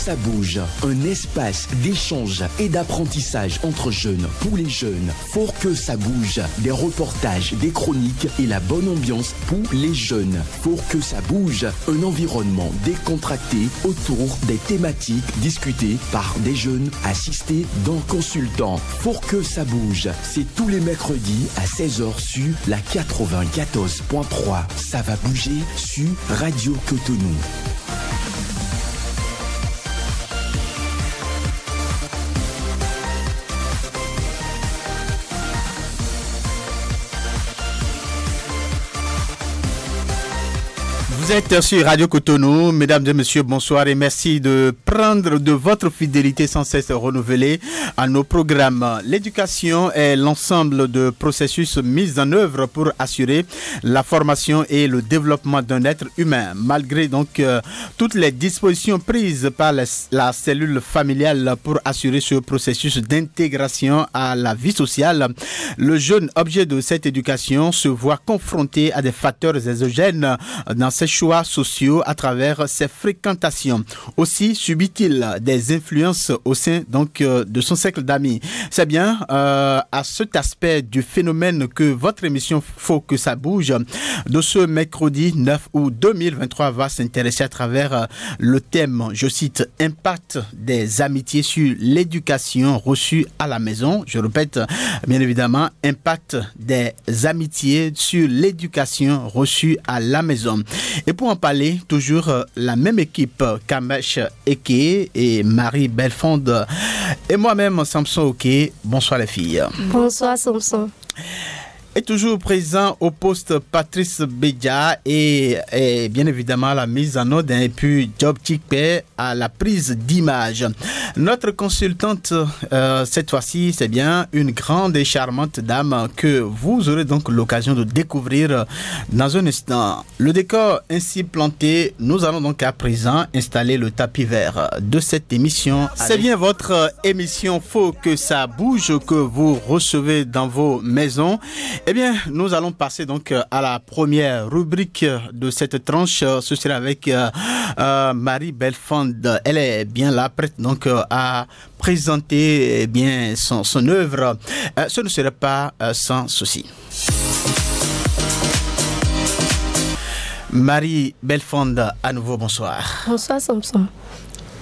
Ça bouge, un espace d'échange et d'apprentissage entre jeunes pour les jeunes. Faut que ça bouge, des reportages, des chroniques et la bonne ambiance pour les jeunes. Faut que ça bouge, un environnement décontracté autour des thématiques discutées par des jeunes assistés d'un consultant. Faut que ça bouge, c'est tous les mercredis à 16h sur la 94.3. Ça va bouger sur Radio Cotonou. Vous êtes sur Radio Cotonou, mesdames et messieurs, bonsoir et merci de prendre de votre fidélité sans cesse renouvelée à nos programmes. L'éducation est l'ensemble de processus mis en œuvre pour assurer la formation et le développement d'un être humain. Malgré donc toutes les dispositions prises par la cellule familiale pour assurer ce processus d'intégration à la vie sociale, le jeune objet de cette éducation se voit confronté à des facteurs exogènes dans ses choix sociaux à travers ses fréquentations. Aussi subit-il des influences au sein donc de son cercle d'amis. C'est bien à cet aspect du phénomène que votre émission Faut que ça bouge de ce mercredi 9 août 2023 va s'intéresser à travers le thème, je cite, impact des amitiés sur l'éducation reçue à la maison. Je répète, bien évidemment, impact des amitiés sur l'éducation reçue à la maison. Et pour en parler, toujours la même équipe, Kamesh Eke et Marie Belfond et moi-même, Samson Oké. Bonsoir les filles. Bonsoir Samson. Et toujours présent au poste Patrice Bédia et bien évidemment la mise en ordre et puis Job Tikpe à la prise d'image. Notre consultante cette fois-ci, c'est bien une grande et charmante dame que vous aurez donc l'occasion de découvrir dans un instant. Le décor ainsi planté, nous allons donc à présent installer le tapis vert de cette émission. C'est bien votre émission Faut que ça bouge que vous recevez dans vos maisons. Eh bien, nous allons passer donc à la première rubrique de cette tranche. Ce sera avec Marie Belfond. Elle est bien là, prête donc à présenter bien son œuvre. Ce ne serait pas sans souci. Marie Belfond, à nouveau, bonsoir. Bonsoir Samson.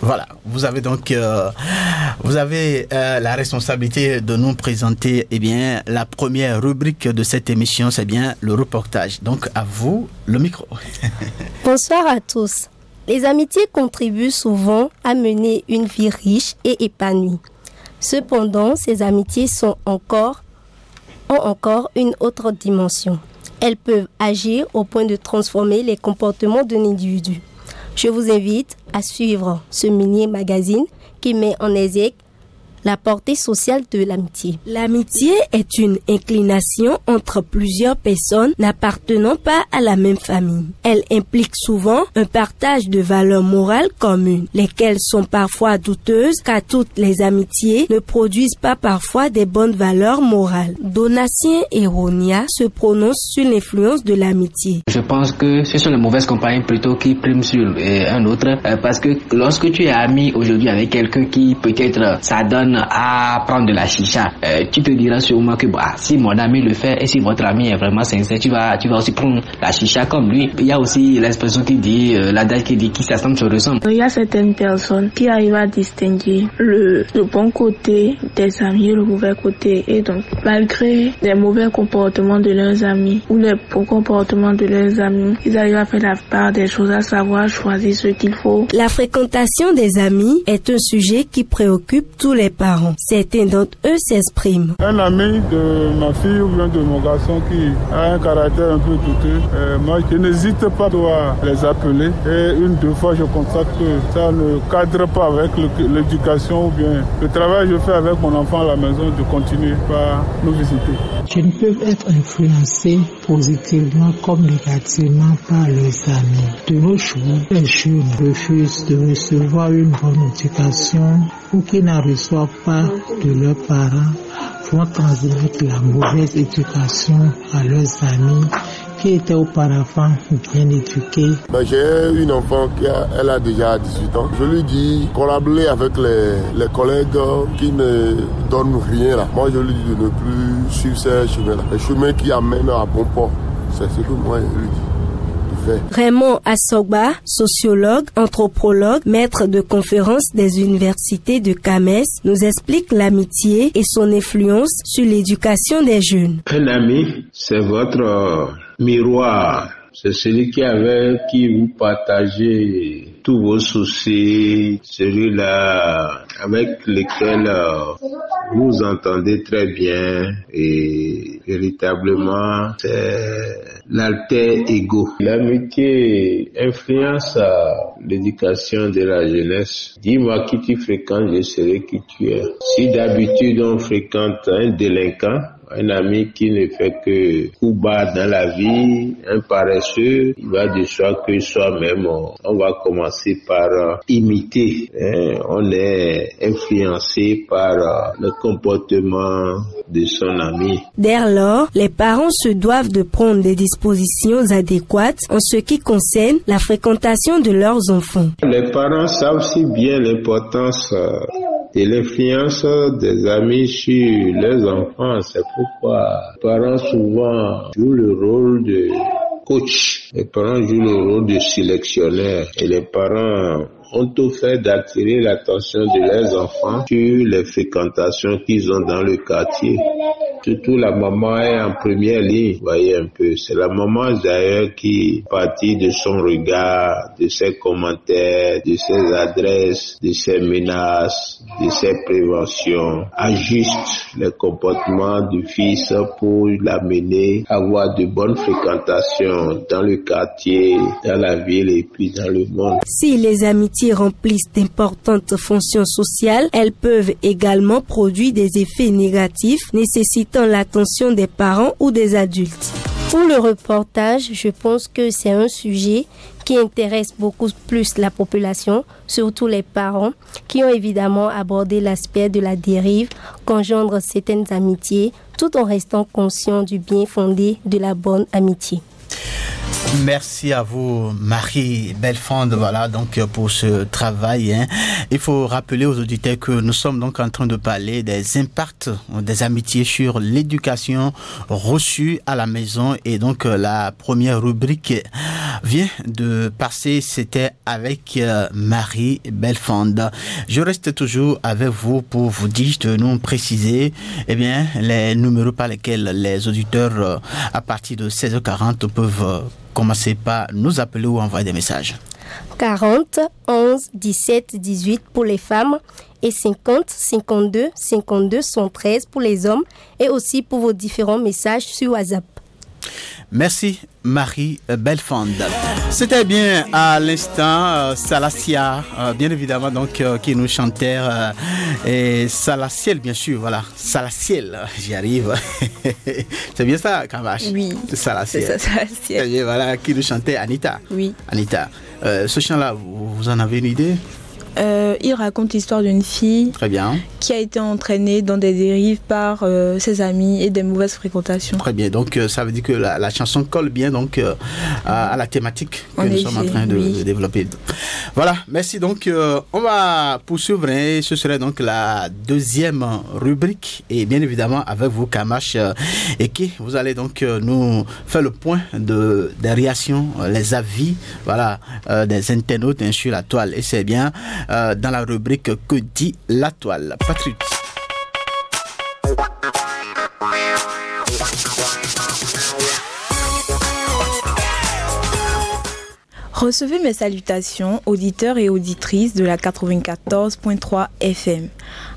Voilà, vous avez donc la responsabilité de nous présenter bien la première rubrique de cette émission, c'est bien le reportage. Donc à vous le micro. Bonsoir à tous. Les amitiés contribuent souvent à mener une vie riche et épanouie. Cependant, ces amitiés ont encore une autre dimension. Elles peuvent agir au point de transformer les comportements d'un individu. Je vous invite à suivre ce mini-magazine qui met en exergue la portée sociale de l'amitié. L'amitié est une inclination entre plusieurs personnes n'appartenant pas à la même famille. Elle implique souvent un partage de valeurs morales communes, lesquelles sont parfois douteuses car toutes les amitiés ne produisent pas parfois des bonnes valeurs morales. Donatien Eronia se prononce sur l'influence de l'amitié. Je pense que ce sont les mauvaises compagnies plutôt qui priment sur un autre parce que lorsque tu es ami aujourd'hui avec quelqu'un qui peut-être ça donne à prendre de la chicha, tu te diras sûrement que si mon ami le fait et si votre ami est vraiment sincère, tu vas aussi prendre la chicha comme lui. Il y a aussi l'expression qui dit, l'adage qui dit qui s'assemble se ressemble. Il y a certaines personnes qui arrivent à distinguer le bon côté des amis et le mauvais côté, et donc malgré les mauvais comportements de leurs amis ou les bons comportements de leurs amis, ils arrivent à faire la part des choses, à savoir choisir ce qu'il faut. La fréquentation des amis est un sujet qui préoccupe tous les parents. Certains d'entre eux s'expriment. Un ami de ma fille ou bien de mon garçon qui a un caractère un peu douteux, moi je n'hésite pas à les appeler et une, deux fois je constate que ça ne cadre pas avec l'éducation ou bien le travail que je fais avec mon enfant à la maison, de continuer par nous visiter. Je ne peux être influencé positivement comme négativement par les amis. De nos jours, les jeunes refusent de recevoir une bonne éducation ou qui n'en reçoivent pas de leurs parents vont transmettre la mauvaise éducation à leurs amis qui étaient auparavant bien éduqués. J'ai une enfant elle a déjà 18 ans. Je lui dis collaborer avec les collègues qui ne donnent rien là. Moi je lui dis de ne plus suivre ces chemins-là. Les chemins qui amènent à bon port. C'est ce que moi je lui dis. Raymond Assogba, sociologue, anthropologue, maître de conférences des universités de Camès, nous explique l'amitié et son influence sur l'éducation des jeunes. Un ami, c'est votre miroir. C'est celui avec qui vous partagez tous vos soucis, celui-là avec lequel vous entendez très bien et véritablement c'est l'alter ego. L'amitié influence l'éducation de la jeunesse. Dis-moi qui tu fréquentes, je saurai qui tu es. Si d'habitude on fréquente un délinquant, un ami qui ne fait que coup bas dans la vie, un paresseux, il va de soi que soi-même, on va commencer par imiter. On est influencé par le comportement de son ami. Dès lors, les parents se doivent de prendre des dispositions adéquates en ce qui concerne la fréquentation de leurs enfants. Les parents savent si bien l'importance de l'influence des amis sur les enfants. C'est pourquoi les parents souvent jouent le rôle de coach. Les parents jouent le rôle de sélectionneur. Et les parents ont tout fait d'attirer l'attention de leurs enfants sur les fréquentations qu'ils ont dans le quartier. Surtout la maman est en première ligne, vous voyez un peu. C'est la maman d'ailleurs qui, à partir de son regard, de ses commentaires, de ses adresses, de ses menaces, de ses préventions, ajuste les comportements du fils pour l'amener à avoir de bonnes fréquentations dans le quartier, dans la ville et puis dans le monde. Si les amitiés remplissent d'importantes fonctions sociales, elles peuvent également produire des effets négatifs nécessitant l'attention des parents ou des adultes. Pour le reportage, je pense que c'est un sujet qui intéresse beaucoup plus la population, surtout les parents, qui ont évidemment abordé l'aspect de la dérive qu'engendrent certaines amitiés, tout en restant conscients du bien fondé de la bonne amitié. Merci à vous, Marie Belfond, voilà, donc pour ce travail. Il faut rappeler aux auditeurs que nous sommes donc en train de parler des impacts des amitiés sur l'éducation reçue à la maison. Et donc, la première rubrique vient de passer, c'était avec Marie Belfond. Je reste toujours avec vous pour vous dire, de nous préciser, les numéros par lesquels les auditeurs, à partir de 16h40, peuvent commencer par nous appeler ou envoyer des messages. 40 11 17 18 pour les femmes et 50 52 52 113 pour les hommes et aussi pour vos différents messages sur WhatsApp. Merci Marie Belfond. C'était bien à l'instant Salacia, bien évidemment donc qui nous chantait et Salaciel bien sûr, voilà, Salaciel, j'y arrive. C'est bien ça Kamash? Oui. Salaciel. C'est ça, Salaciel. C'est bien, voilà, qui nous chantait Anita. Oui. Anita, ce chant-là, vous en avez une idée? Il raconte l'histoire d'une fille Très bien. qui a été entraînée dans des dérives par ses amis et des mauvaises fréquentations. Très bien, donc ça veut dire que la chanson colle bien donc à la thématique que nous sommes en train de développer. Voilà, merci. Donc on va poursuivre et ce serait donc la deuxième rubrique et bien évidemment avec vous Kamash et qui vous allez donc nous faire le point des réactions, les avis, voilà, des internautes sur la toile et c'est bien dans la rubrique Que dit la toile? Patrick. Recevez mes salutations, auditeurs et auditrices de la 94.3 FM.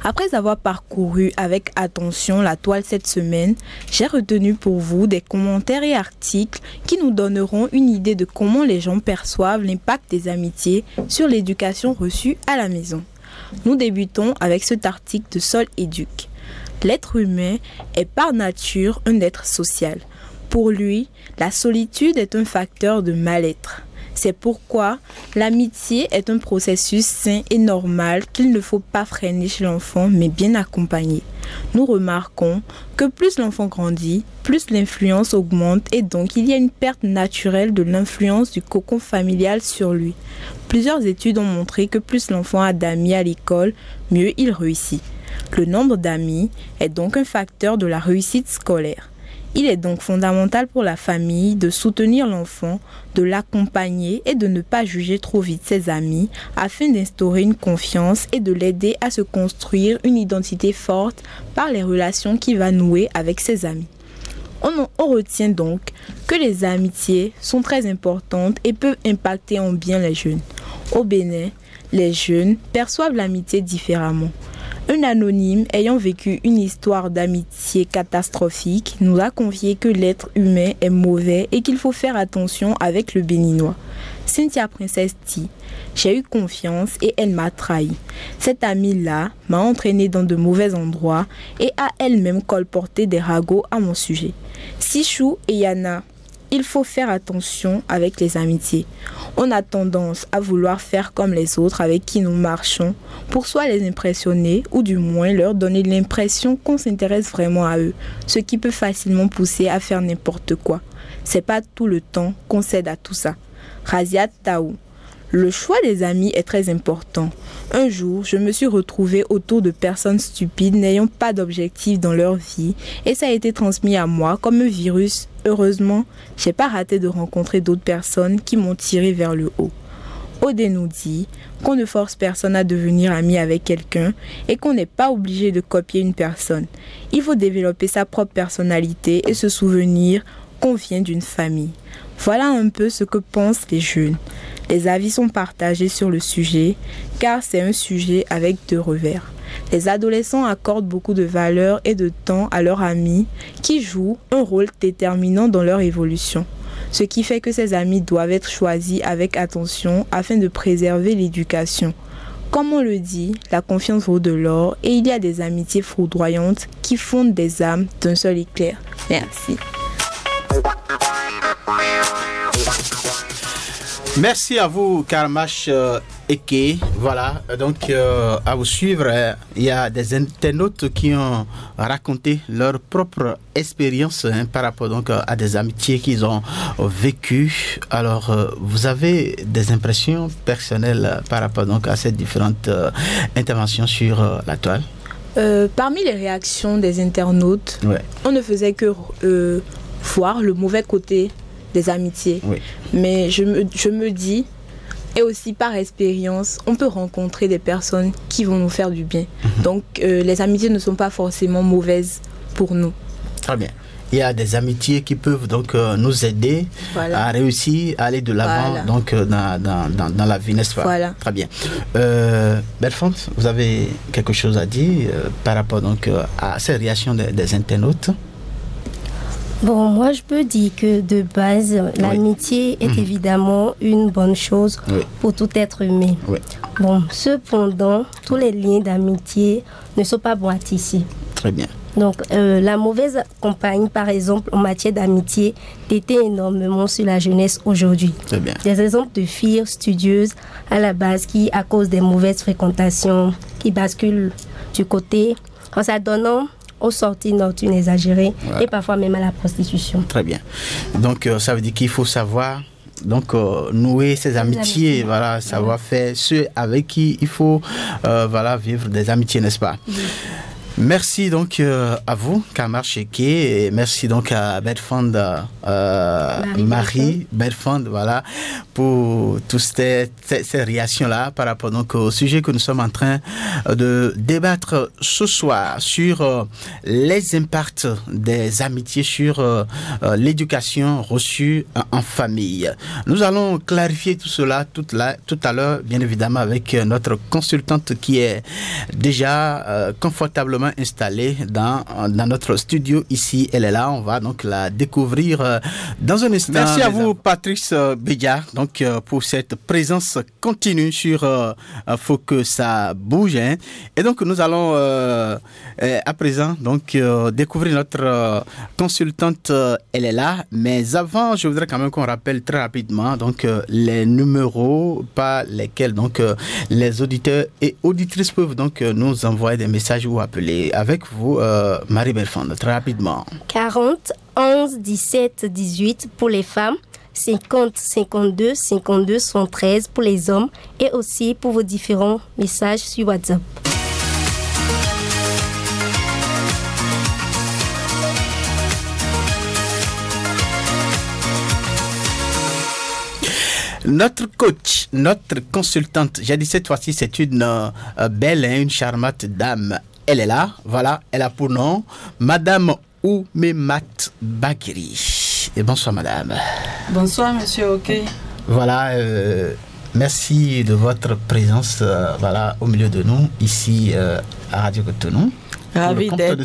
Après avoir parcouru avec attention la toile cette semaine, j'ai retenu pour vous des commentaires et articles qui nous donneront une idée de comment les gens perçoivent l'impact des amitiés sur l'éducation reçue à la maison. Nous débutons avec cet article de Sol Éduc. L'être humain est par nature un être social. Pour lui, la solitude est un facteur de mal-être. C'est pourquoi l'amitié est un processus sain et normal qu'il ne faut pas freiner chez l'enfant, mais bien accompagner. Nous remarquons que plus l'enfant grandit, plus l'influence augmente et donc il y a une perte naturelle de l'influence du cocon familial sur lui. Plusieurs études ont montré que plus l'enfant a d'amis à l'école, mieux il réussit. Le nombre d'amis est donc un facteur de la réussite scolaire. Il est donc fondamental pour la famille de soutenir l'enfant, de l'accompagner et de ne pas juger trop vite ses amis afin d'instaurer une confiance et de l'aider à se construire une identité forte par les relations qu'il va nouer avec ses amis. On retient donc que les amitiés sont très importantes et peuvent impacter en bien les jeunes. Au Bénin, les jeunes perçoivent l'amitié différemment. Un anonyme ayant vécu une histoire d'amitié catastrophique nous a confié que l'être humain est mauvais et qu'il faut faire attention avec le béninois. Cynthia Princesse dit « J'ai eu confiance et elle m'a trahi. Cette amie-là m'a entraîné dans de mauvais endroits et a elle-même colporté des ragots à mon sujet. Sichou et Yana, il faut faire attention avec les amitiés. On a tendance à vouloir faire comme les autres avec qui nous marchons pour soit les impressionner ou du moins leur donner l'impression qu'on s'intéresse vraiment à eux, ce qui peut facilement pousser à faire n'importe quoi. C'est pas tout le temps qu'on cède à tout ça. Raziat Taou. Le choix des amis est très important. Un jour, je me suis retrouvée autour de personnes stupides n'ayant pas d'objectif dans leur vie et ça a été transmis à moi comme un virus. Heureusement, j'ai pas raté de rencontrer d'autres personnes qui m'ont tiré vers le haut. Odé nous dit qu'on ne force personne à devenir ami avec quelqu'un et qu'on n'est pas obligé de copier une personne. Il faut développer sa propre personnalité et se souvenir qu'on vient d'une famille. Voilà un peu ce que pensent les jeunes. Les avis sont partagés sur le sujet, car c'est un sujet avec deux revers. Les adolescents accordent beaucoup de valeur et de temps à leurs amis, qui jouent un rôle déterminant dans leur évolution. Ce qui fait que ces amis doivent être choisis avec attention afin de préserver l'éducation. Comme on le dit, la confiance vaut de l'or et il y a des amitiés foudroyantes qui fondent des âmes d'un seul éclair. Merci. Merci à vous, Karmash Eke. Voilà, donc à vous suivre, il y a des internautes qui ont raconté leur propre expérience par rapport donc à des amitiés qu'ils ont vécues. Alors, vous avez des impressions personnelles par rapport donc à ces différentes interventions sur la toile? Parmi les réactions des internautes, on ne faisait que voir le mauvais côté des amitiés. Oui. Mais je me dis, et aussi par expérience, on peut rencontrer des personnes qui vont nous faire du bien. Donc les amitiés ne sont pas forcément mauvaises pour nous. Très bien. Il y a des amitiés qui peuvent donc nous aider à réussir, à aller de l'avant donc dans la vie, n'est-ce pas? Voilà. Très bien. Bellefonte, vous avez quelque chose à dire par rapport donc à ces réactions des internautes? Bon, moi je peux dire que de base, l'amitié est évidemment une bonne chose pour tout être humain. Oui. Bon, cependant, tous les liens d'amitié ne sont pas bons à tisser. Très bien. Donc, la mauvaise compagnie, par exemple, en matière d'amitié, déteint énormément sur la jeunesse aujourd'hui. Très bien. Des exemples de filles studieuses à la base qui, à cause des mauvaises fréquentations, qui basculent du côté en s'adonnant aux sorties nocturnes exagérées et parfois même à la prostitution. Très bien. Donc, ça veut dire qu'il faut savoir donc nouer ses amitiés, voilà, savoir faire ceux avec qui il faut vivre des amitiés, n'est-ce pas? Merci donc à vous, Karmash Eke, et merci donc à Bellefonte, Marie Bellefonte, voilà, pour toutes ces réactions-là par rapport donc au sujet que nous sommes en train de débattre ce soir sur les impacts des amitiés sur l'éducation reçue en famille. Nous allons clarifier tout cela tout à l'heure, bien évidemment, avec notre consultante qui est déjà confortablement confortablement installée dans notre studio ici. Elle est là, on va donc la découvrir dans un instant. Merci à vous, Patrice Bédia, donc pour cette présence continue sur Faut que ça bouge. Hein. Et donc nous allons à présent donc découvrir notre consultante. Elle est là, mais avant, je voudrais quand même qu'on rappelle très rapidement donc les numéros par lesquels donc les auditeurs et auditrices peuvent donc nous envoyer des messages ou appeler. Avec vous, Marie Belfond, très rapidement. 40 11 17 18 pour les femmes, 50 52 52 113 pour les hommes et aussi pour vos différents messages sur WhatsApp. Notre coach, notre consultante, j'ai dit cette fois-ci, c'est une belle, une charmante dame. Elle est là, voilà, elle a pour nom Madame Oumemat Bakiri. Et bonsoir Madame. Bonsoir Monsieur Oké. Voilà, merci de votre présence voilà, au milieu de nous, ici à Radio Cotonou. Ravi d'être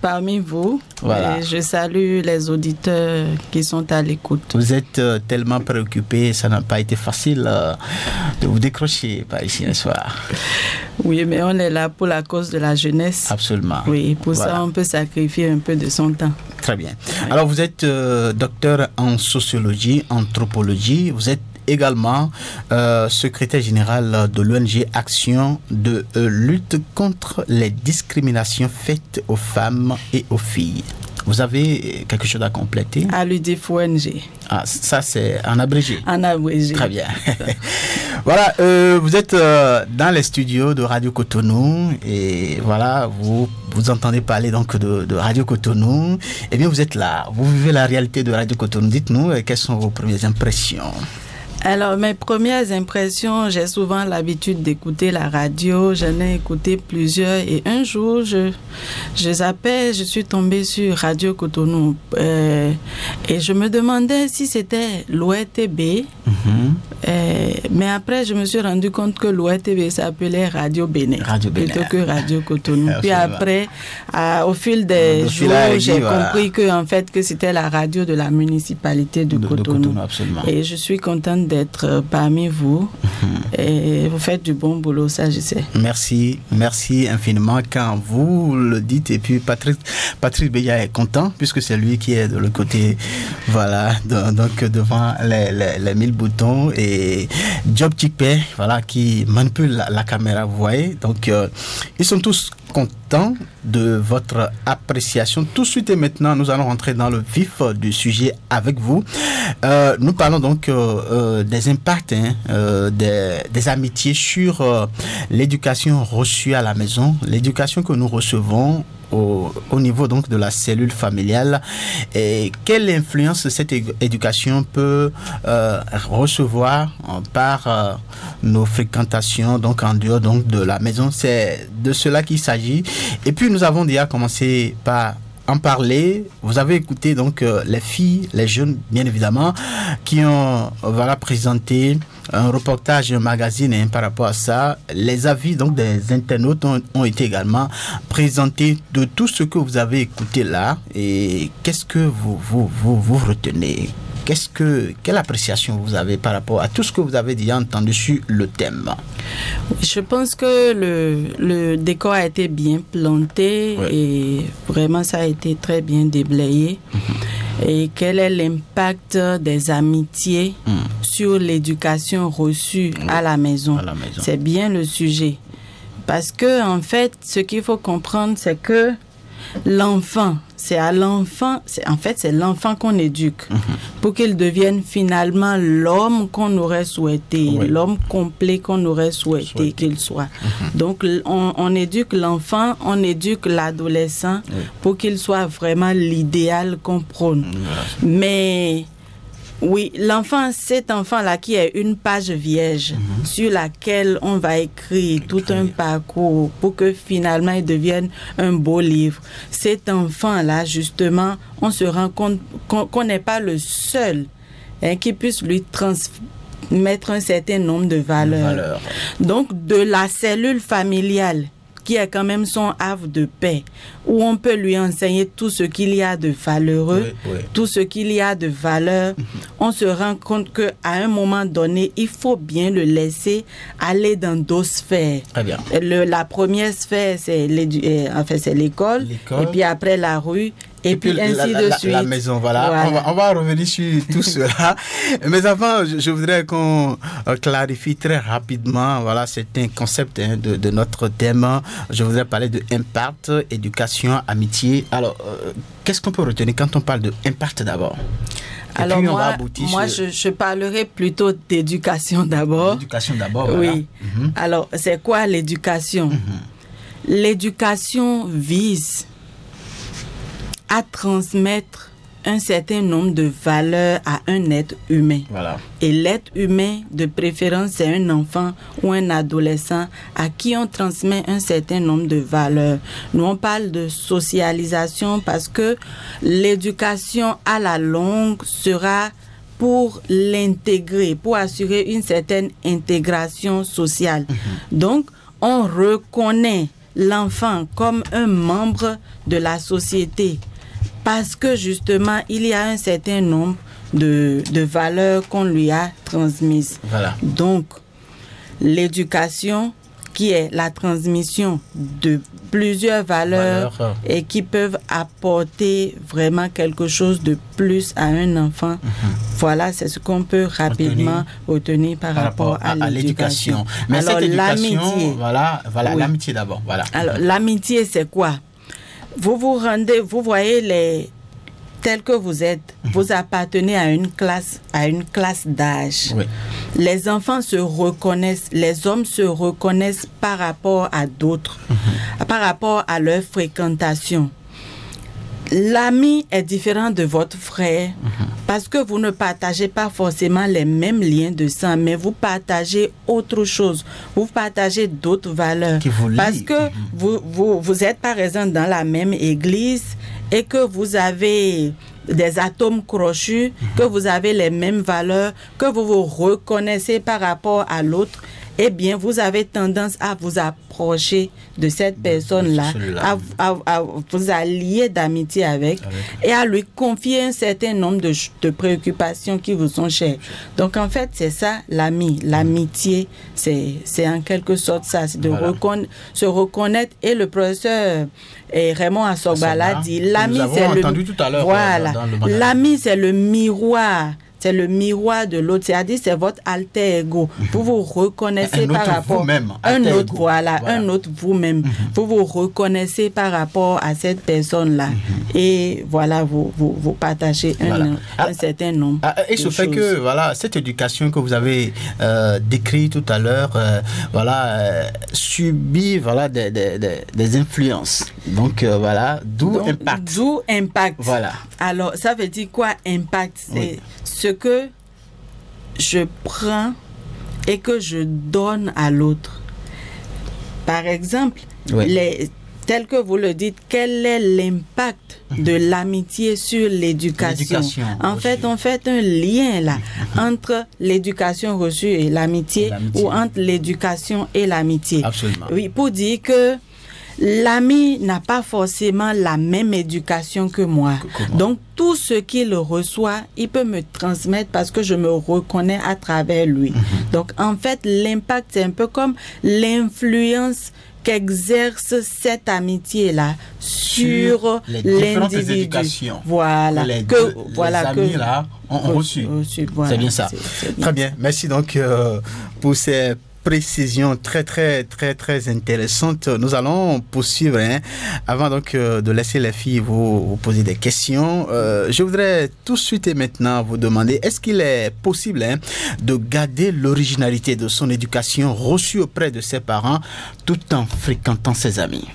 parmi vous. Voilà. Et je salue les auditeurs qui sont à l'écoute. Vous êtes tellement préoccupés, ça n'a pas été facile de vous décrocher par ici un soir. Oui, mais on est là pour la cause de la jeunesse. Absolument. Oui, pour ça on peut sacrifier un peu de son temps. Très bien. Alors vous êtes docteur en sociologie, anthropologie, vous êtes également secrétaire général de l'ONG Action de lutte contre les discriminations faites aux femmes et aux filles. Vous avez quelque chose à compléter? À l'UDIF-ONG. Ah, ça c'est en abrégé. En abrégé. Très bien. Voilà, vous êtes dans les studios de Radio Cotonou et voilà, vous entendez parler donc de Radio Cotonou. Eh bien, vous êtes là, vous vivez la réalité de Radio Cotonou. Dites-nous, quelles sont vos premières impressions? Alors, mes premières impressions, j'ai souvent l'habitude d'écouter la radio. J'en ai écouté plusieurs et un jour, je zappais, je suis tombée sur Radio Cotonou et je me demandais si c'était l'ORTB. Mais après, je me suis rendu compte que l'ORTB s'appelait Radio Bénin plutôt que Radio Cotonou. Puis après, au fil des jours, j'ai compris que en fait que c'était la radio de la municipalité de Cotonou. Et je suis contente d'être parmi vous. Et vous faites du bon boulot, ça je sais. Merci infiniment quand vous le dites. Et puis Patrice Béja est content puisque c'est lui qui est de l'autre côté, voilà, donc devant les 1000 boutons, et Job Chikpe, voilà, qui manipule la caméra, vous voyez. Donc ils sont tous contents de votre appréciation. Tout de suite et maintenant, nous allons rentrer dans le vif du sujet avec vous. Nous parlons donc des impacts des amitiés sur l'éducation reçue à la maison, l'éducation que nous recevons au niveau donc de la cellule familiale, et quelle influence cette éducation peut recevoir par nos fréquentations donc en dehors donc de la maison. C'est de cela qu'il s'agit. Et puis nous avons déjà commencé par en parler. Vous avez écouté donc les filles, les jeunes bien évidemment, qui ont voilà présenté un reportage, un magazine par rapport à ça. Les avis donc des internautes ont été également présentés de tout ce que vous avez écouté là. Et qu'est-ce que vous retenez? Quelle appréciation vous avez par rapport à tout ce que vous avez déjà entendu sur le thème? Je pense que le décor a été bien planté, oui. Et vraiment ça a été très bien déblayé. Et quel est l'impact des amitiés sur l'éducation reçue à la maison? C'est bien le sujet. Parce que en fait, ce qu'il faut comprendre, c'est que l'enfant, c'est l'enfant qu'on éduque pour qu'il devienne finalement l'homme qu'on aurait souhaité, l'homme complet qu'on aurait souhaité qu'il soit. Donc, on éduque l'enfant, on éduque l'adolescent pour qu'il soit vraiment l'idéal qu'on prône. Mais oui, cet enfant-là qui est une page vierge sur laquelle on va écrire tout un parcours pour que finalement il devienne un beau livre. Cet enfant-là, justement, on se rend compte qu'on n'est pas le seul qui puisse lui transmettre un certain nombre de valeurs. Donc, de la cellule familiale qui est quand même son havre de paix, où on peut lui enseigner tout ce qu'il y a de valeureux, tout ce qu'il y a de valeur, on se rend compte qu'à un moment donné, il faut bien le laisser aller dans d'autres sphères. Très bien. La première sphère, c'est l'école, et puis après la rue, et puis ainsi de suite. La maison, voilà. On va revenir sur tout cela. Mais avant, je voudrais qu'on clarifie très rapidement, voilà, certains concepts de notre thème. Je voudrais parler de impact, éducation, amitié. Alors, qu'est-ce qu'on peut retenir quand on parle de impact d'abord? Alors moi je parlerai plutôt d'éducation d'abord. L'éducation d'abord, oui. Voilà. Alors, c'est quoi l'éducation? L'éducation vise à transmettre un certain nombre de valeurs à un être humain. Voilà. Et l'être humain, de préférence, c'est un enfant ou un adolescent à qui on transmet un certain nombre de valeurs. Nous, on parle de socialisation parce que l'éducation à la longue sera pour l'intégrer, pour assurer une certaine intégration sociale. Donc, on reconnaît l'enfant comme un membre de la société parce que justement, il y a un certain nombre de valeurs qu'on lui a transmises. Voilà. Donc, l'éducation qui est la transmission de plusieurs valeurs et qui peuvent apporter vraiment quelque chose de plus à un enfant. Voilà, c'est ce qu'on peut rapidement retenir par rapport à l'éducation. Mais alors, cette éducation, l'amitié, l'amitié d'abord. Voilà. Alors, l'amitié, c'est quoi? Vous voyez tel que vous êtes, vous appartenez à une classe d'âge. Oui. Les enfants se reconnaissent, les hommes se reconnaissent par rapport à d'autres, par rapport à leur fréquentation. L'ami est différent de votre frère parce que vous ne partagez pas forcément les mêmes liens de sang, mais vous partagez autre chose. Vous partagez d'autres valeurs. Parce que vous êtes par exemple dans la même église et que vous avez des atomes crochus, que vous avez les mêmes valeurs, que vous vous reconnaissez par rapport à l'autre, eh bien, vous avez tendance à vous approcher de cette personne-là, à vous allier d'amitié avec et à lui confier un certain nombre de préoccupations qui vous sont chères. Donc, en fait, c'est ça, l'amitié, c'est en quelque sorte ça, c'est de se reconnaître. Et le professeur Raymond Assogbala dit, l'ami, c'est l'ami, c'est le miroir. C'est le miroir de l'autre, c'est-à-dire c'est votre alter ego. Vous vous reconnaissez par rapport à un autre vous-même. Vous vous reconnaissez par rapport à cette personne-là. Et voilà, vous partagez un certain nombre. Et ce fait que cette éducation que vous avez décrite tout à l'heure, subit des influences. Donc d'où impact. D'où impact. Voilà. Alors, ça veut dire quoi, impact? C'est ce que je prends et que je donne à l'autre. Par exemple, tel que vous le dites, quel est l'impact de l'amitié sur l'éducation? En fait, on fait un lien là entre l'éducation reçue et l'amitié, ou entre l'éducation et l'amitié. Absolument. Oui, pour dire que l'ami n'a pas forcément la même éducation que moi. Donc, tout ce qu'il reçoit, il peut me transmettre parce que je me reconnais à travers lui. Donc, en fait, l'impact, c'est un peu comme l'influence qu'exerce cette amitié-là sur l'individu. Voilà. Les amis là ont reçu. C'est bien ça. Très bien. Merci donc pour ces précision très intéressante. Nous allons poursuivre avant donc de laisser les filles vous poser des questions. Je voudrais tout de suite et maintenant vous demander, est-ce qu'il est possible de garder l'originalité de son éducation reçue auprès de ses parents tout en fréquentant ses amis?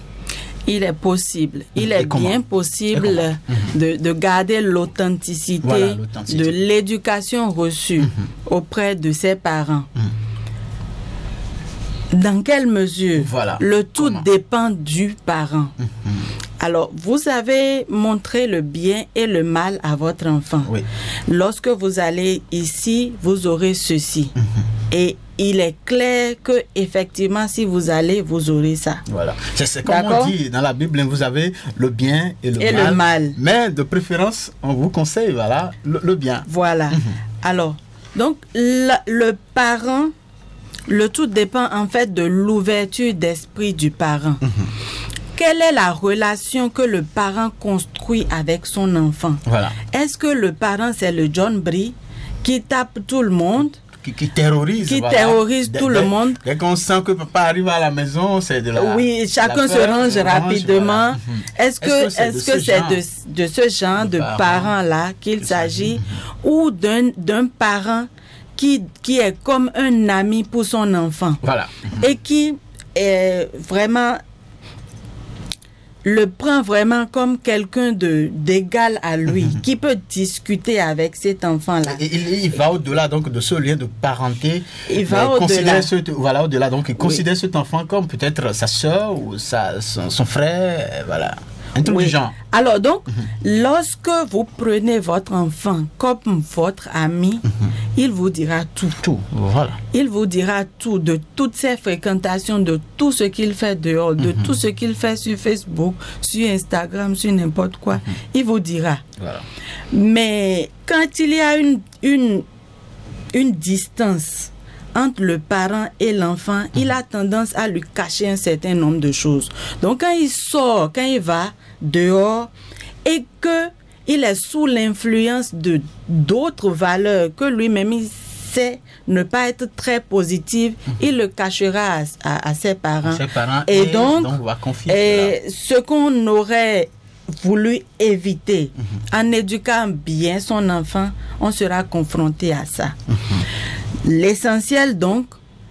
Il est possible, il est bien possible de garder l'authenticité de l'éducation reçue auprès de ses parents. Dans quelle mesure? Le tout dépend du parent. Alors, vous avez montré le bien et le mal à votre enfant. Lorsque vous allez ici, vous aurez ceci. Et il est clair que effectivement, si vous allez, vous aurez ça. Voilà. C'est comme on dit dans la Bible, vous avez le bien et le mal. Mais de préférence, on vous conseille, voilà, le bien. Voilà. Alors, donc, le parent, le tout dépend en fait de l'ouverture d'esprit du parent. Quelle est la relation que le parent construit avec son enfant? Voilà. Est-ce que le parent, c'est le John Brie qui tape tout le monde? Qui terrorise, tout le monde. Dès qu'on sent que papa arrive à la maison, c'est de la... Oui, chacun se range rapidement. Voilà. Est-ce que c'est de ce genre de parents-là qu'il s'agit ou d'un parent qui est comme un ami pour son enfant? Voilà. Et qui est vraiment... le prend vraiment comme quelqu'un d'égal à lui, qui peut discuter avec cet enfant-là. Il va au-delà donc de ce lien de parenté. Il va au-delà. Au-delà, donc il considère cet enfant comme peut-être sa soeur ou son frère, voilà. Intelligent. Oui. Alors donc, lorsque vous prenez votre enfant comme votre ami, il vous dira tout. Voilà. Il vous dira tout de toutes ses fréquentations, de tout ce qu'il fait dehors, de tout ce qu'il fait sur Facebook, sur Instagram, sur n'importe quoi. Il vous dira. Voilà. Mais quand il y a une distance entre le parent et l'enfant, il a tendance à lui cacher un certain nombre de choses. Donc quand il sort, quand il va dehors et que il est sous l'influence de d'autres valeurs que lui-même il sait ne pas être très positives, il le cachera à ses parents. Et donc va confier ce qu'on aurait voulu éviter en éduquant bien son enfant, on sera confronté à ça. L'essentiel donc,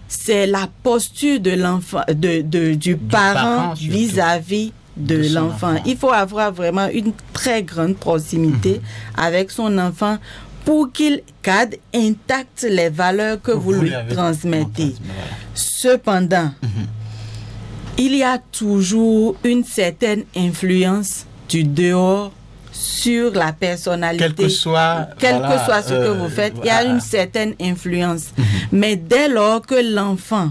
c'est la posture de l'enfant, du parent vis-à-vis de l'enfant. Il faut avoir vraiment une très grande proximité avec son enfant pour qu'il garde intactes les valeurs que vous lui transmettez. Cependant, il y a toujours une certaine influence du dehors sur la personnalité. Quel que soit ce que vous faites, il y a une certaine influence. Mais dès lors que l'enfant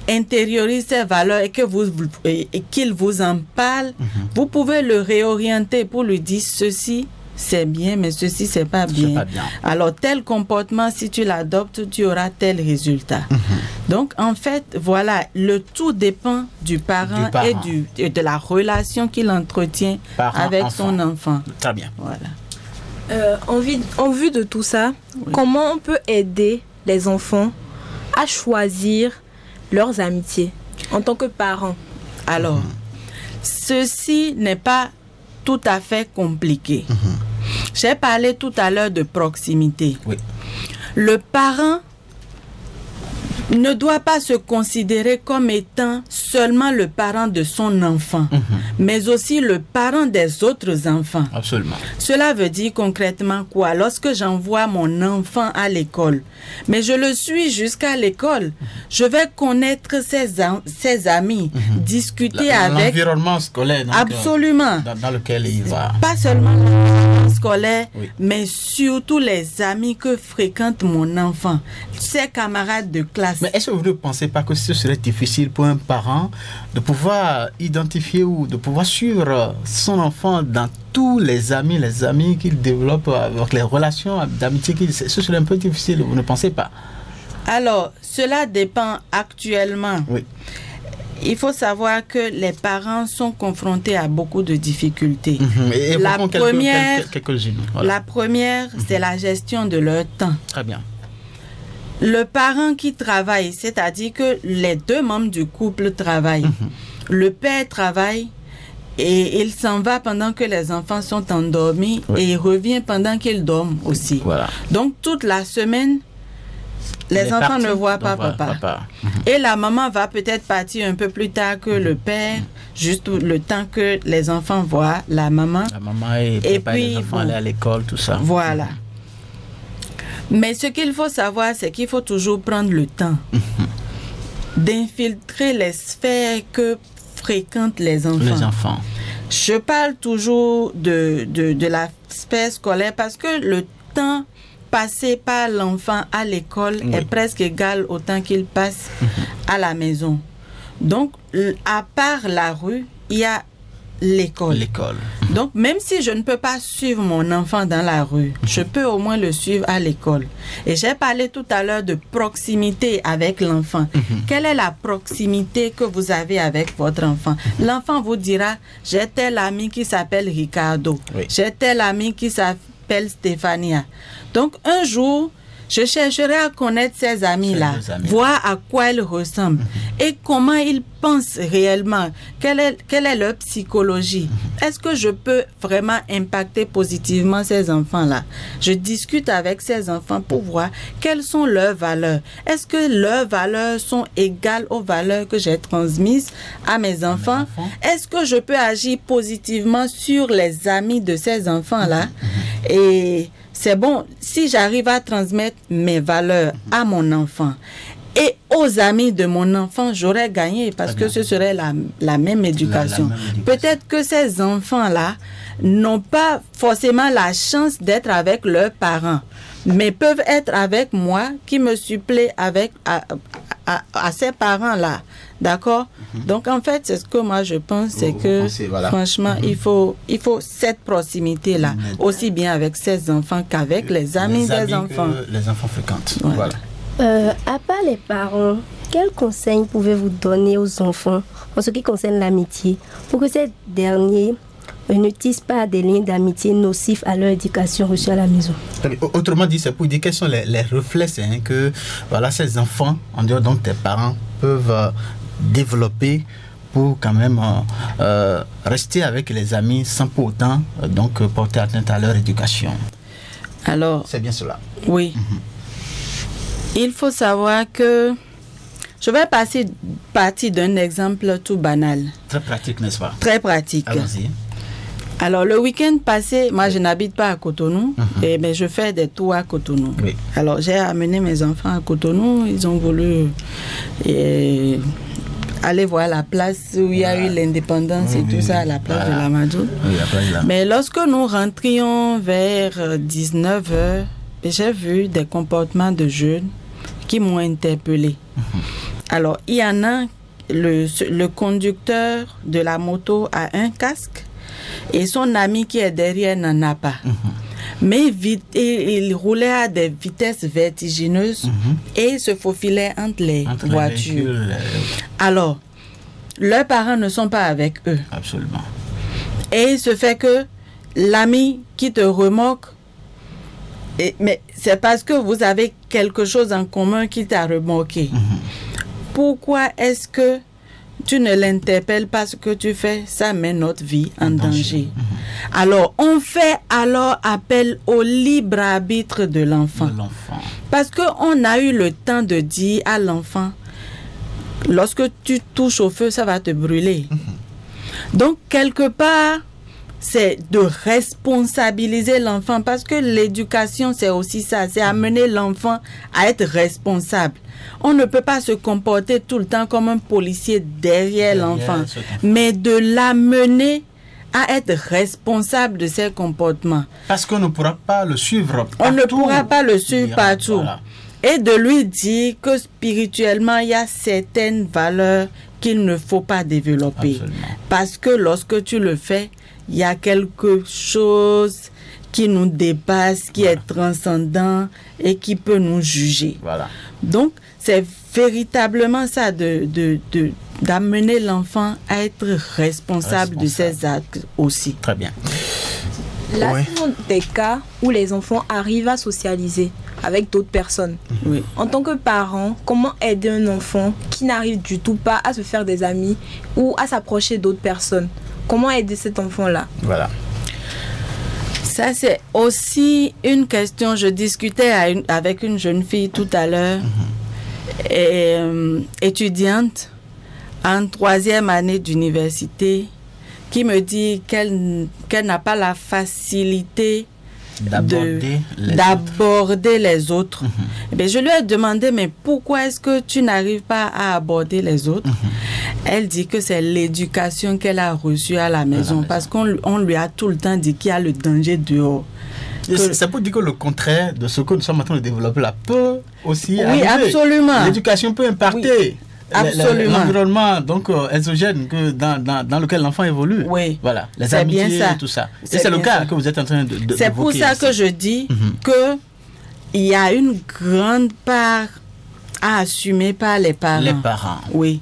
intériorise ses valeurs et qu'il vous en parle, vous pouvez le réorienter pour lui dire ceci c'est bien, mais ceci c'est pas bien. Alors tel comportement, si tu l'adoptes, tu auras tel résultat. Donc en fait, voilà, le tout dépend du parent. Et de la relation qu'il entretient avec son enfant. Très bien. Voilà. En vue de tout ça, comment on peut aider les enfants à choisir leurs amitiés en tant que parents? Alors, ceci n'est pas tout à fait compliqué. J'ai parlé tout à l'heure de proximité. Oui. Le parent ne doit pas se considérer comme étant seulement le parent de son enfant, mais aussi le parent des autres enfants. Absolument. Cela veut dire concrètement quoi? Lorsque j'envoie mon enfant à l'école, mais je le suis jusqu'à l'école, je vais connaître ses amis, discuter avec... L'environnement scolaire. Donc, absolument. Dans lequel il va. Pas seulement l'environnement scolaire, mais surtout les amis que fréquente mon enfant, ses camarades de classe. Mais est-ce que vous ne pensez pas que ce serait difficile pour un parent de pouvoir identifier ou de pouvoir suivre son enfant dans tous les amis qu'il développe, avec les relations d'amitié? Ce serait un peu difficile, vous ne pensez pas? Alors, cela dépend actuellement. Oui. Il faut savoir que les parents sont confrontés à beaucoup de difficultés. La première, c'est la gestion de leur temps. Très bien. Le parent qui travaille, c'est-à-dire que les deux membres du couple travaillent. Le père travaille et il s'en va pendant que les enfants sont endormis et il revient pendant qu'ils dorment aussi. Voilà. Donc toute la semaine, les enfants ne voient pas papa. Et la maman va peut-être partir un peu plus tard que le père, juste le temps que les enfants voient la maman. La maman et puis les enfants aller à l'école, tout ça. Voilà. Mais ce qu'il faut savoir, c'est qu'il faut toujours prendre le temps d'infiltrer les sphères que fréquentent les enfants. Je parle toujours de la sphère scolaire parce que le temps passer par l'enfant à l'école est presque égal au temps qu'il passe à la maison. Donc, à part la rue, il y a l'école. Donc, même si je ne peux pas suivre mon enfant dans la rue, je peux au moins le suivre à l'école. Et j'ai parlé tout à l'heure de proximité avec l'enfant. Quelle est la proximité que vous avez avec votre enfant? L'enfant vous dira, j'ai tel ami qui s'appelle Ricardo. J'ai tel ami qui s'appelle Stéphania. Donc, un jour, je chercherai à connaître ces amis-là, voir à quoi ils ressemblent et comment ils pensent réellement, quelle est leur psychologie. Est-ce que je peux vraiment impacter positivement ces enfants-là? Je discute avec ces enfants pour voir quelles sont leurs valeurs. Est-ce que leurs valeurs sont égales aux valeurs que j'ai transmises à mes enfants? Est-ce que je peux agir positivement sur les amis de ces enfants-là? Et c'est bon, si j'arrive à transmettre mes valeurs à mon enfant et aux amis de mon enfant, j'aurais gagné parce que ce serait la même éducation. Peut-être que ces enfants-là n'ont pas forcément la chance d'être avec leurs parents, mais peuvent être avec moi qui me supplée avec à ces parents-là. D'accord? Donc, en fait, c'est ce que moi je pense, c'est que franchement, il faut cette proximité-là, aussi bien avec ces enfants qu'avec les amis des enfants. Les enfants fréquentent. Voilà. À part les parents, quels conseils pouvez-vous donner aux enfants en ce qui concerne l'amitié pour que ces derniers ne tissent pas des liens d'amitié nocifs à leur éducation reçue à la maison? Autrement dit, c'est pour dire quels sont les reflets que voilà, ces enfants, en dehors dont tes parents, peuvent développer pour quand même rester avec les amis sans pour autant donc porter atteinte à leur éducation. Alors, c'est bien cela. Oui. Il faut savoir que je vais partir d'un exemple tout banal. Très pratique, n'est-ce pas? Très pratique. Allons-y. Alors, le week-end passé, moi, je n'habite pas à Cotonou, mais je fais des tours à Cotonou. Oui. Alors, j'ai amené mes enfants à Cotonou. Ils ont voulu aller voir la place où il y a eu l'indépendance et tout ça, à la place de l'Amadou. Mais lorsque nous rentrions vers 19h, j'ai vu des comportements de jeunes qui m'ont interpellé. Alors, il y en a, le conducteur de la moto a un casque et son ami qui est derrière n'en a pas. Mais il roulait à des vitesses vertigineuses et il se faufilait entre les voitures. Alors, leurs parents ne sont pas avec eux. Absolument. Et il se fait que l'ami qui te remorque, mais c'est parce que vous avez quelque chose en commun qui t'a remorqué. Pourquoi est-ce que tu ne l'interpelles pas? Ce que tu fais, ça met notre vie en danger. Alors, on fait alors appel au libre arbitre de l'enfant. Parce qu'on a eu le temps de dire à l'enfant, lorsque tu touches au feu, ça va te brûler. Donc, quelque part, c'est de responsabiliser l'enfant, parce que l'éducation, c'est aussi ça, c'est amener l'enfant à être responsable. On ne peut pas se comporter tout le temps comme un policier derrière l'enfant, mais de l'amener à être responsable de ses comportements. Parce qu'on ne pourra pas le suivre partout. On ne pourra pas le suivre partout. Voilà. Et de lui dire que spirituellement, il y a certaines valeurs qu'il ne faut pas développer. Absolument. Parce que lorsque tu le fais, il y a quelque chose qui nous dépasse, qui est transcendant et qui peut nous juger. Voilà. Donc, c'est véritablement ça, d'amener l'enfant à être responsable de ses actes aussi. Très bien. Là, ce sont des cas où les enfants arrivent à socialiser avec d'autres personnes. Oui. En tant que parent, comment aider un enfant qui n'arrive du tout pas à se faire des amis ou à s'approcher d'autres personnes? Comment aider cet enfant-là? Voilà. Ça, c'est aussi une question. Je discutais avec une jeune fille tout à l'heure, étudiante en 3e année d'université, qui me dit qu'elle n'a pas la facilité d'aborder les autres. Mais je lui ai demandé, mais pourquoi est-ce que tu n'arrives pas à aborder les autres? Elle dit que c'est l'éducation qu'elle a reçue à la maison, parce qu'on lui a tout le temps dit qu'il y a le danger dehors. Ça peut dire que le contraire de ce que nous sommes en train de développer là peut aussi arriver. Absolument. L'éducation peut impacter l'environnement donc exogène que dans lequel l'enfant évolue. Oui. Voilà, les amitiés et tout ça. Et c'est le cas que vous êtes en train de c'est pour ça ici. Que je dis que il y a une grande part à assumer par les parents. Les parents. Oui.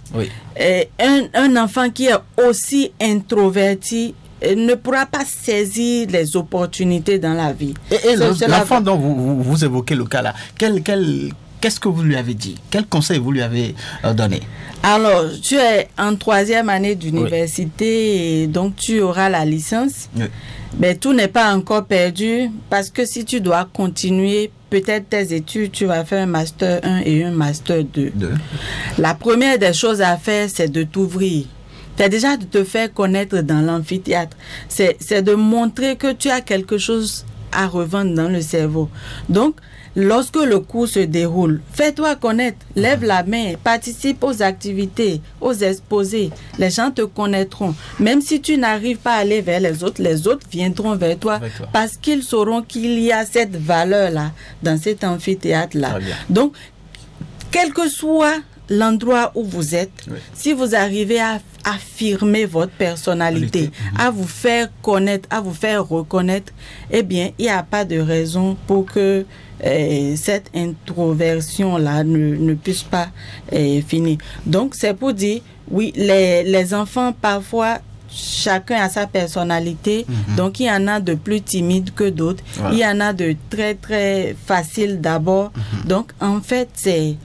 Et un enfant qui est aussi introverti ne pourra pas saisir les opportunités dans la vie. Et l'enfant dont vous évoquez le cas là, qu'est-ce que vous lui avez dit? Quel conseil vous lui avez donné? Alors, tu es en 3e année d'université et donc tu auras la licence. Oui. Mais tout n'est pas encore perdu parce que si tu dois continuer peut-être tes études, tu vas faire un master 1 et un master 2. La première des choses à faire, c'est de t'ouvrir. C'est déjà de te faire connaître dans l'amphithéâtre. C'est de montrer que tu as quelque chose à revendre dans le cerveau. Donc, lorsque le cours se déroule, fais-toi connaître, lève la main, participe aux activités, aux exposés. Les gens te connaîtront. Même si tu n'arrives pas à aller vers les autres viendront vers toi parce qu'ils sauront qu'il y a cette valeur-là dans cet amphithéâtre-là. Donc, quel que soit l'endroit où vous êtes, si vous arrivez à affirmer votre personnalité, à vous faire connaître, à vous faire reconnaître, eh bien, il n'y a pas de raison pour que cette introversion-là ne puisse pas finir. Donc, c'est pour dire, oui, les enfants, parfois, chacun a sa personnalité. Donc, il y en a de plus timides que d'autres. Il y en a de très, très faciles d'abord. Donc, en fait, c'est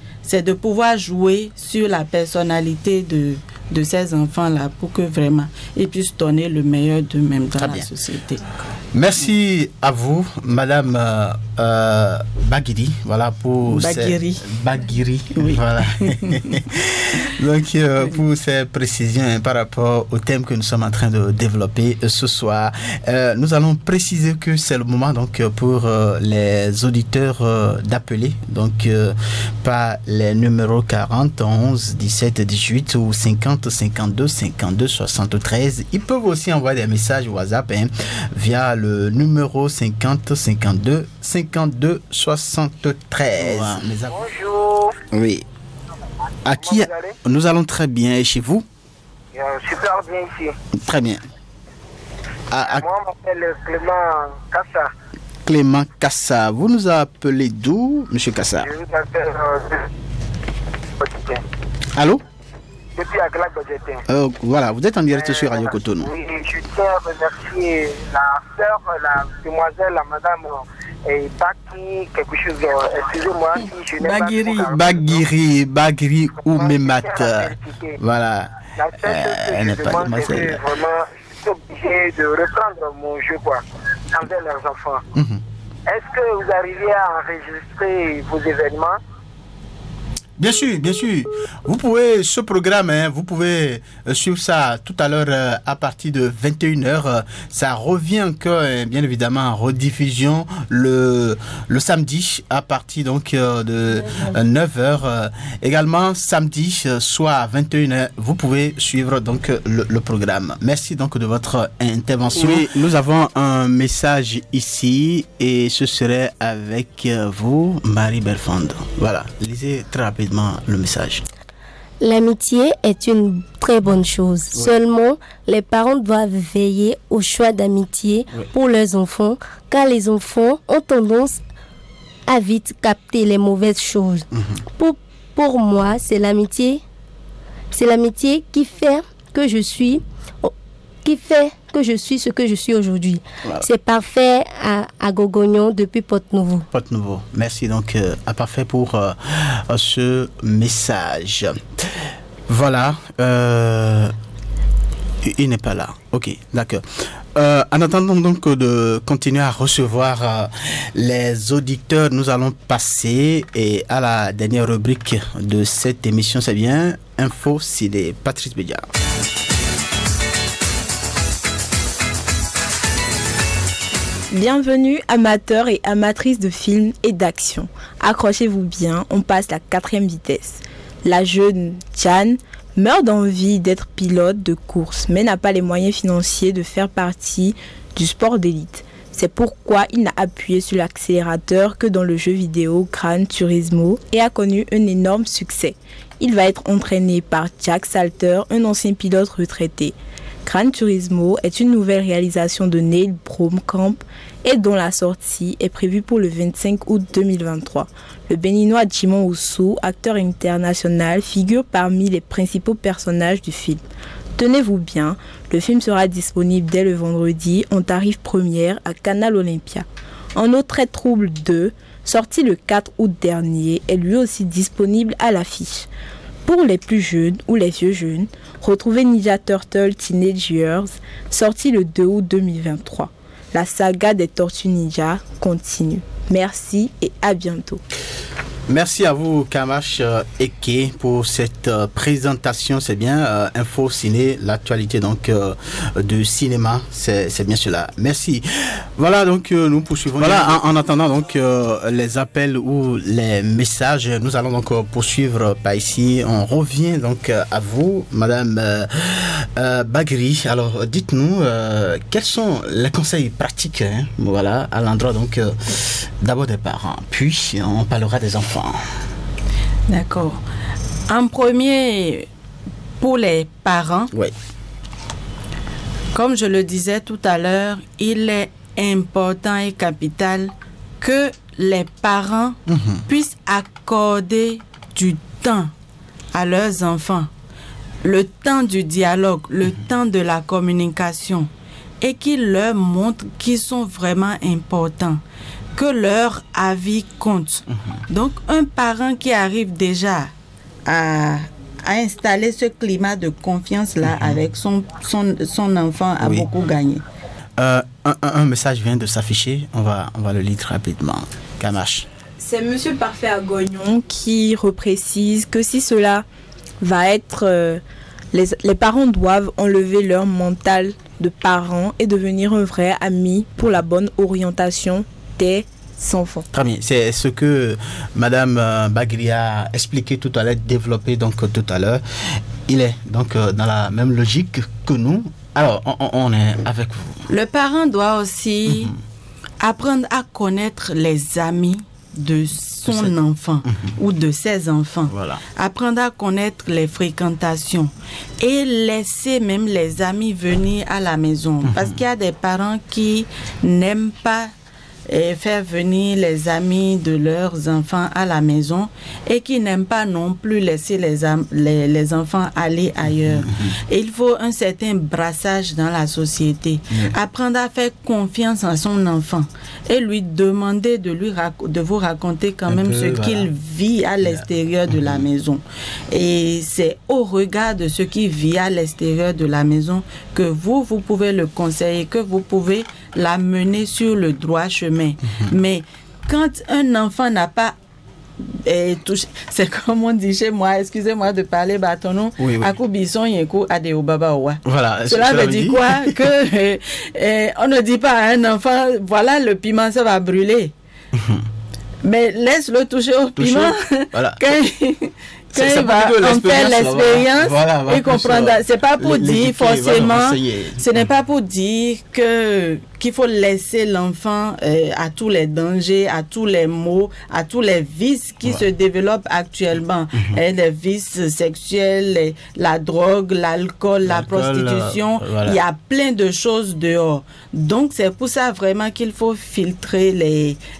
de pouvoir jouer sur la personnalité de ces enfants-là pour que vraiment ils puissent donner le meilleur d'eux-mêmes dans la société. Merci à vous, Madame Baguiri, voilà pour Baguiri, oui. Voilà. Donc pour ces précisions par rapport au thème que nous sommes en train de développer ce soir, nous allons préciser que c'est le moment donc pour les auditeurs d'appeler donc par les numéros 40 11 17 18 ou 50 52 52 73. Ils peuvent aussi envoyer des messages WhatsApp via le numéro 50 52 52 73. Bonjour. Oui. À qui nous allons très bien. Et chez vous? Super bien ici. Très bien. Moi, je m'appelle Clément Kassa. Clément Kassa. Vous nous appelez d'où, Monsieur Kassa? Je vous appelle Allô? Depuis Aglac-Bodjetin. Voilà, vous êtes en direct sur Radio Cotonou. Oui, je tiens à remercier la sœur, la demoiselle, la madame Baki, quelque chose, excusez-moi si je n'ai pas... Baguiri ou Memat. Voilà. La seule chose que je demande, c'est que vraiment, je suis obligé de reprendre mon jeu, envers leurs enfants. Est-ce que vous arrivez à enregistrer vos événements? Bien sûr, bien sûr. Vous pouvez, ce programme, vous pouvez suivre ça tout à l'heure à partir de 21h. Ça revient encore, bien évidemment, en rediffusion le samedi à partir donc de 9h. Également, samedi, soit à 21h, vous pouvez suivre donc le programme. Merci donc de votre intervention. Oui, nous avons un message ici et ce serait avec vous, Marie Belfond. Voilà, lisez très rapidement le message. L'amitié est une très bonne chose. Oui. Seulement, les parents doivent veiller au choix d'amitié pour leurs enfants, car les enfants ont tendance à vite capter les mauvaises choses. Pour moi, c'est l'amitié qui fait que je suis ce que je suis aujourd'hui. Voilà. C'est Parfait à Gogognon depuis Porte-Nouveau. Porte-Nouveau. Merci donc à Parfait pour ce message. Voilà. Il n'est pas là. Ok, d'accord. En attendant donc de continuer à recevoir les auditeurs, nous allons passer à la dernière rubrique de cette émission. C'est bien Info Ciné. Patrice Bédiard. Bienvenue amateurs et amatrices de films et d'action. Accrochez-vous bien, on passe la 4e vitesse. La jeune Chan meurt d'envie d'être pilote de course, mais n'a pas les moyens financiers de faire partie du sport d'élite. C'est pourquoi il n'a appuyé sur l'accélérateur que dans le jeu vidéo Gran Turismo et a connu un énorme succès. Il va être entraîné par Jack Salter, un ancien pilote retraité. Gran Turismo est une nouvelle réalisation de Neil Blomkamp et dont la sortie est prévue pour le 25 août 2023. Le béninois Jimon Oussou, acteur international, figure parmi les principaux personnages du film. Tenez-vous bien, le film sera disponible dès le vendredi en tarif première à Canal Olympia. Un autre Très Trouble 2, sorti le 4 août dernier, est lui aussi disponible à l'affiche. Pour les plus jeunes ou les vieux jeunes, retrouvez Ninja Turtle Teenage Years, sorti le 2 août 2023. La saga des Tortues Ninja continue. Merci et à bientôt. Merci à vous, Kamash Eke, pour cette présentation. C'est bien Info Ciné, l'actualité donc de cinéma, c'est bien cela. Merci. Voilà, donc nous poursuivons. Voilà, en attendant donc les appels ou les messages, nous allons donc poursuivre par ici. On revient donc à vous, Madame Bagri. Alors, dites-nous quels sont les conseils pratiques, voilà, à l'endroit donc d'abord des parents, puis on parlera des enfants. D'accord. En premier, pour les parents, oui. Comme je le disais tout à l'heure, il est important et capital que les parents puissent accorder du temps à leurs enfants, le temps du dialogue, le temps de la communication, et qu'ils leur montrent qu'ils sont vraiment importants, que leur avis compte. Donc, un parent qui arrive déjà à installer ce climat de confiance-là avec son enfant a beaucoup gagné. Un message vient de s'afficher, on va le lire rapidement. Kamash. C'est Monsieur Parfait Agognon qui reprécise que si cela va être... les parents doivent enlever leur mental de parents et devenir un vrai ami pour la bonne orientation des enfants. Très bien, c'est ce que Madame Bagri a expliqué tout à l'heure, développé donc tout à l'heure. Il est donc dans la même logique que nous. Alors, on est avec vous. Le parent doit aussi apprendre à connaître les amis de son enfant ou de ses enfants. Voilà. Apprendre à connaître les fréquentations et laisser même les amis venir à la maison. Parce qu'il y a des parents qui n'aiment pas faire venir les amis de leurs enfants à la maison et qui n'aiment pas non plus laisser les enfants aller ailleurs. Et il faut un certain brassage dans la société. Apprendre à faire confiance à son enfant et lui demander de vous raconter quand même ce qu'il vit à l'extérieur de la maison. Et c'est au regard de ce qu'il vit à l'extérieur de la maison que vous pouvez le conseiller, que vous pouvez l'amener sur le droit chemin. Mais quand un enfant n'a pas touché, c'est comme on dit chez moi, excusez-moi de parler bâtonnon, Akubison Yeko Adeobaba Owa. Voilà. Cela veut dire quoi? Que on ne dit pas à un enfant, voilà le piment, ça va brûler. Mais laisse-le toucher au piment. Voilà. Quand il va en faire l'expérience et comprendre. C'est pas pour dire forcément, ce n'est pas pour dire qu'il faut laisser l'enfant à tous les dangers, à tous les maux, à tous les vices qui se développent actuellement. Les vices sexuels, la drogue, l'alcool, la prostitution. Il y a plein de choses dehors. Donc c'est pour ça vraiment qu'il faut filtrer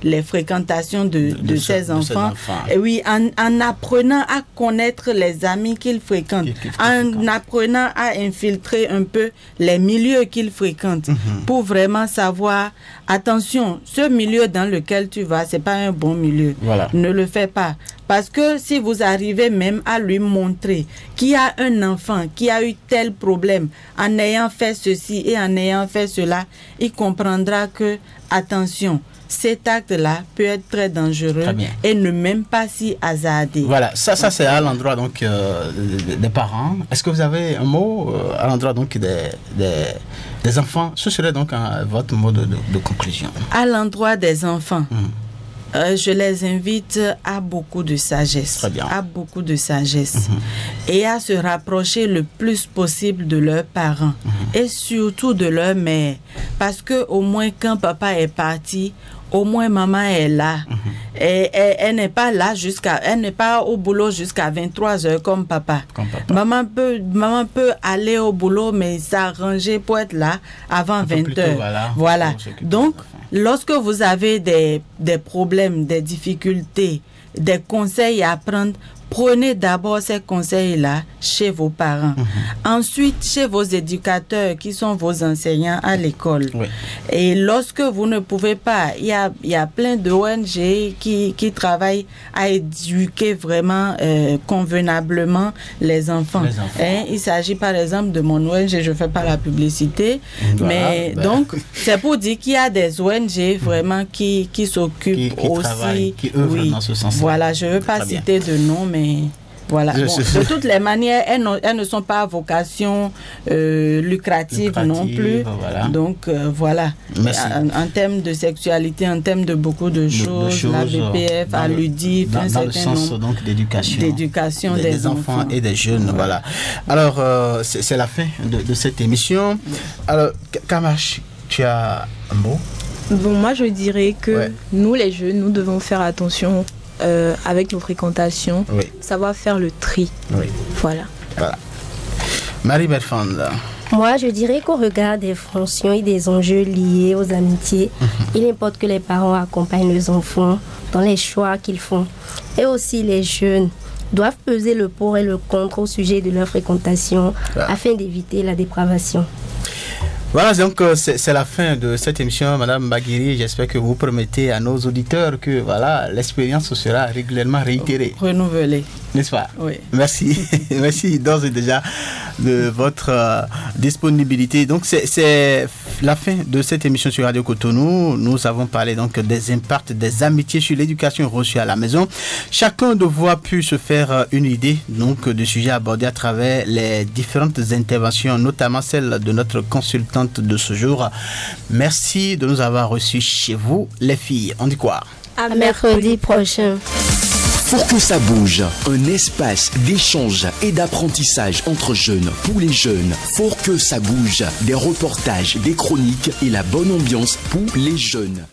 les fréquentations de ces enfants. Et oui, en apprenant à connaître les amis qu'ils fréquentent, en apprenant à infiltrer un peu les milieux qu'ils fréquentent, pour vraiment savoir, attention, ce milieu dans lequel tu vas, c'est pas un bon milieu. Ne le fais pas. Parce que si vous arrivez même à lui montrer qu'il y a un enfant qui a eu tel problème en ayant fait ceci et en ayant fait cela, il comprendra que, attention, cet acte-là peut être très dangereux et ne même pas si hasardé. Voilà, ça c'est à l'endroit donc des parents. Est-ce que vous avez un mot à l'endroit donc des enfants? Ce serait donc votre mot de conclusion. À l'endroit des enfants. Je les invite à beaucoup de sagesse. Très bien. À beaucoup de sagesse. Et à se rapprocher le plus possible de leurs parents. Et surtout de leur mère. Parce que au moins quand papa est parti, au moins maman est là. Et elle n'est pas là elle n'est pas au boulot jusqu'à 23h comme papa. Maman peut aller au boulot mais s'arranger pour être là avant 20h. Voilà. Donc, lorsque vous avez des problèmes, des difficultés, des conseils à prendre, prenez d'abord ces conseils-là chez vos parents. Ensuite, chez vos éducateurs qui sont vos enseignants à l'école. Et lorsque vous ne pouvez pas, il y a plein de ONG qui travaillent à éduquer vraiment convenablement les enfants. Il s'agit par exemple de mon ONG, je ne fais pas la publicité, mais donc c'est pour dire qu'il y a des ONG vraiment qui s'occupent aussi. Qui œuvrent dans ce sens-là. Voilà, je ne veux pas citer de nom, mais voilà. Bon, de toutes les manières, elles ne sont pas à vocation lucrative non plus. Voilà. Donc, voilà. En termes de sexualité, en termes de beaucoup de choses, la BPF, à l'UDIF, dans le sens d'éducation des enfants et des jeunes. Voilà. Alors, c'est la fin de cette émission. Alors, Kamash, tu as un mot? Bon, moi, je dirais que nous, les jeunes, nous devons faire attention avec nos fréquentations, savoir faire le tri. Voilà. Marie-Berfande. Moi, je dirais qu'au regard des fonctions et des enjeux liés aux amitiés, il importe que les parents accompagnent les enfants dans les choix qu'ils font. Et aussi les jeunes doivent peser le pour et le contre au sujet de leur fréquentation afin d'éviter la dépravation. Voilà, donc c'est la fin de cette émission, Madame Baguiri. J'espère que vous promettez à nos auditeurs que voilà, l'expérience sera régulièrement réitérée. Renouvelée. N'est-ce pas? Oui. Merci. Merci d'ores et déjà de votre disponibilité. Donc c'est la fin de cette émission sur Radio Cotonou. Nous avons parlé donc des impacts des amitiés sur l'éducation reçue à la maison. Chacun de vous a pu se faire une idée donc du sujet abordé à travers les différentes interventions, notamment celle de notre consultante de ce jour. Merci de nous avoir reçus chez vous, les filles. On dit quoi? À mercredi prochain. Pour que ça bouge, un espace d'échange et d'apprentissage entre jeunes pour les jeunes. Pour que ça bouge, des reportages, des chroniques et la bonne ambiance pour les jeunes.